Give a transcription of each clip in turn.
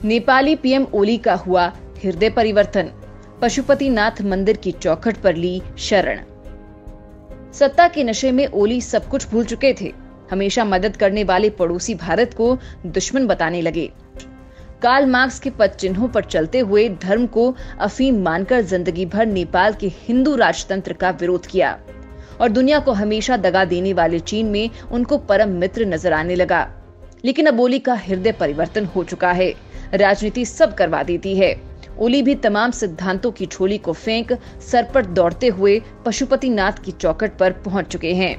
Nepali PM ओली का हुआ हृदय परिवर्तन, पशुपतिनाथ मंदिर की चौखट पर ली शरण। सत्ता के नशे में ओली सब कुछ भूल चुके थे। हमेशा मदद करने वाले पड़ोसी भारत को दुश्मन बताने लगे। कार्ल मार्क्स के पद चिन्हों पर चलते हुए धर्म को अफीम मानकर जिंदगी भर नेपाल के हिंदू राजतंत्र का विरोध किया और दुनिया को हमेशा दगा देने वाले चीन में उनको परम मित्र नजर आने लगा। लेकिन अब ओली का हृदय परिवर्तन हो चुका है। राजनीति सब करवा देती है। ओली भी तमाम सिद्धांतों की झोली को फेंक सर पर दौड़ते हुए पशुपतिनाथ की चौखट पर पहुंच चुके हैं।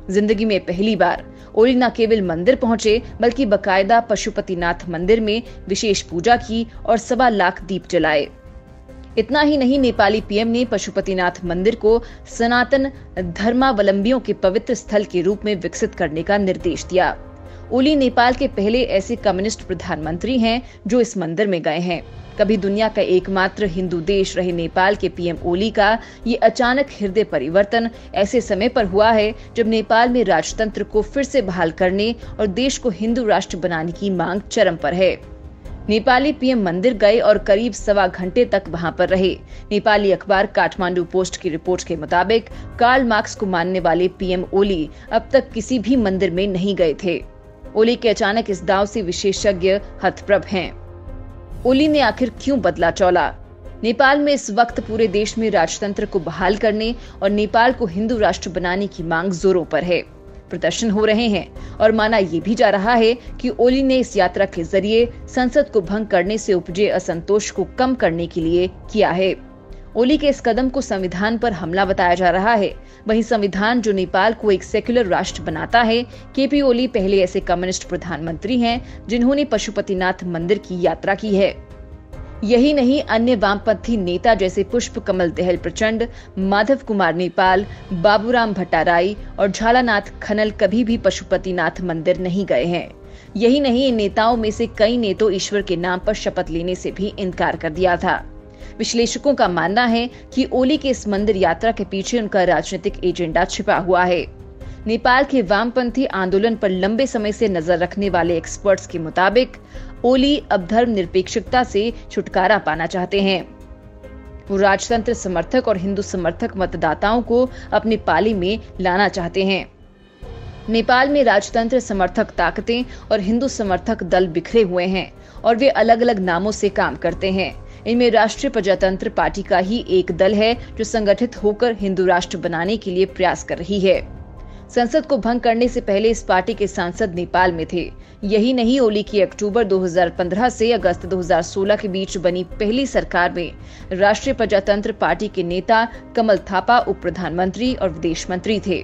जिंदगी में पहली बार ओली न केवल मंदिर पहुंचे बल्कि बकायदा पशुपतिनाथ मंदिर में विशेष पूजा की और 1.25 लाख दीप जलाए। इतना ही नहीं, नेपाली पीएम ने पशुपतिनाथ मंदिर को सनातन धर्मावलंबियों के पवित्र स्थल के रूप में विकसित करने का निर्देश दिया। ओली नेपाल के पहले ऐसे कम्युनिस्ट प्रधानमंत्री हैं जो इस मंदिर में गए हैं। कभी दुनिया का एकमात्र हिंदू देश रहे नेपाल के पीएम ओली का ये अचानक हृदय परिवर्तन ऐसे समय पर हुआ है जब नेपाल में राजतंत्र को फिर से बहाल करने और देश को हिंदू राष्ट्र बनाने की मांग चरम पर है। नेपाली पीएम मंदिर गए और करीब 1.25 घंटे तक वहां पर रहे। नेपाली अखबार काठमांडू पोस्ट की रिपोर्ट के मुताबिक कार्ल मार्क्स को मानने वाले पीएम ओली अब तक किसी भी मंदिर में नहीं गए थे। ओली के अचानक इस दाव से विशेषज्ञ हतप्रभ हैं। ओली ने आखिर क्यों बदला चौला? नेपाल में इस वक्त पूरे देश में राजतंत्र को बहाल करने और नेपाल को हिंदू राष्ट्र बनाने की मांग जोरों पर है। प्रदर्शन हो रहे हैं और माना यह भी जा रहा है कि ओली ने इस यात्रा के जरिए संसद को भंग करने से उपजे असंतोष को कम करने के लिए किया है। ओली के इस कदम को संविधान पर हमला बताया जा रहा है। वहीं संविधान जो नेपाल को एक सेक्युलर राष्ट्र बनाता है। केपी ओली पहले ऐसे कम्युनिस्ट प्रधानमंत्री हैं जिन्होंने पशुपतिनाथ मंदिर की यात्रा की है। यही नहीं, अन्य वामपंथी नेता जैसे पुष्प कमल दहल प्रचंड, माधव कुमार नेपाल, बाबूराम भट्टाराई और झालानाथ खनल कभी भी पशुपतिनाथ मंदिर नहीं गए हैं। यही नहीं, इन नेताओं में से कई ने तो ईश्वर के नाम पर शपथ लेने से भी इनकार कर दिया था। विश्लेषकों का मानना है कि ओली के इस मंदिर यात्रा के पीछे उनका राजनीतिक एजेंडा छिपा हुआ है। नेपाल के वामपंथी आंदोलन पर लंबे समय से नजर रखने वाले एक्सपर्ट्स के मुताबिक ओली अब धर्मनिरपेक्षता से छुटकारा पाना चाहते हैं। वो राजतंत्र समर्थक और हिंदू समर्थक मतदाताओं को अपनी पाली में लाना चाहते हैं। नेपाल में राजतंत्र समर्थक ताकतें और हिंदू समर्थक दल बिखरे हुए हैं और वे अलग अलग नामों से काम करते हैं। इनमें राष्ट्रीय प्रजातंत्र पार्टी का ही एक दल है जो संगठित होकर हिंदू राष्ट्र बनाने के लिए प्रयास कर रही है। संसद को भंग करने से पहले इस पार्टी के सांसद नेपाल में थे। यही नहीं, ओली की अक्टूबर 2015 से अगस्त 2016 के बीच बनी पहली सरकार में राष्ट्रीय प्रजातंत्र पार्टी के नेता कमल थापा उप प्रधानमंत्री और विदेश मंत्री थे।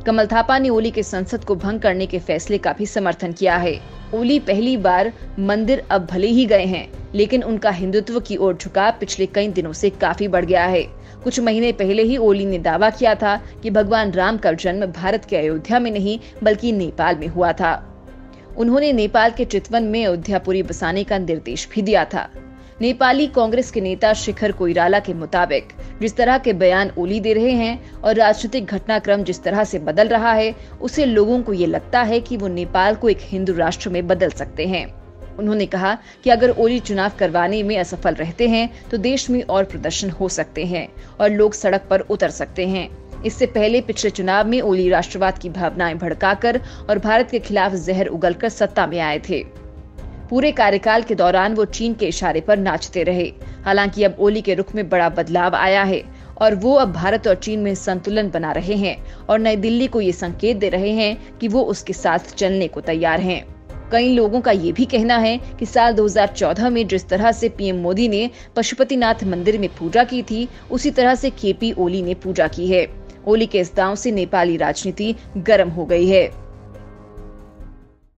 कमल थापा ने ओली के संसद को भंग करने के फैसले का भी समर्थन किया है। ओली पहली बार मंदिर अब भले ही गए हैं, लेकिन उनका हिंदुत्व की ओर झुकाव पिछले कई दिनों से काफी बढ़ गया है। कुछ महीने पहले ही ओली ने दावा किया था कि भगवान राम का जन्म भारत के अयोध्या में नहीं बल्कि नेपाल में हुआ था। उन्होंने नेपाल के चितवन में अयोध्यापुरी बसाने का निर्देश भी दिया था। नेपाली कांग्रेस के नेता शिखर कोइराला के मुताबिक जिस तरह के बयान ओली दे रहे हैं और राजनीतिक घटनाक्रम जिस तरह से बदल रहा है, उससे लोगों को ये लगता है कि वो नेपाल को एक हिंदू राष्ट्र में बदल सकते हैं। उन्होंने कहा कि अगर ओली चुनाव करवाने में असफल रहते हैं तो देश में और प्रदर्शन हो सकते हैं और लोग सड़क पर उतर सकते हैं। इससे पहले पिछले चुनाव में ओली राष्ट्रवाद की भावनाएं भड़काकर और भारत के खिलाफ जहर उगलकर सत्ता में आए थे। पूरे कार्यकाल के दौरान वो चीन के इशारे पर नाचते रहे। हालांकि अब ओली के रुख में बड़ा बदलाव आया है और वो अब भारत और चीन में संतुलन बना रहे हैं और नई दिल्ली को ये संकेत दे रहे हैं कि वो उसके साथ चलने को तैयार हैं। कई लोगों का ये भी कहना है कि साल 2014 में जिस तरह से पीएम मोदी ने पशुपतिनाथ मंदिर में पूजा की थी, उसी तरह से केपी ओली ने पूजा की है। ओली के इस दांव से नेपाली राजनीति गर्म हो गई है।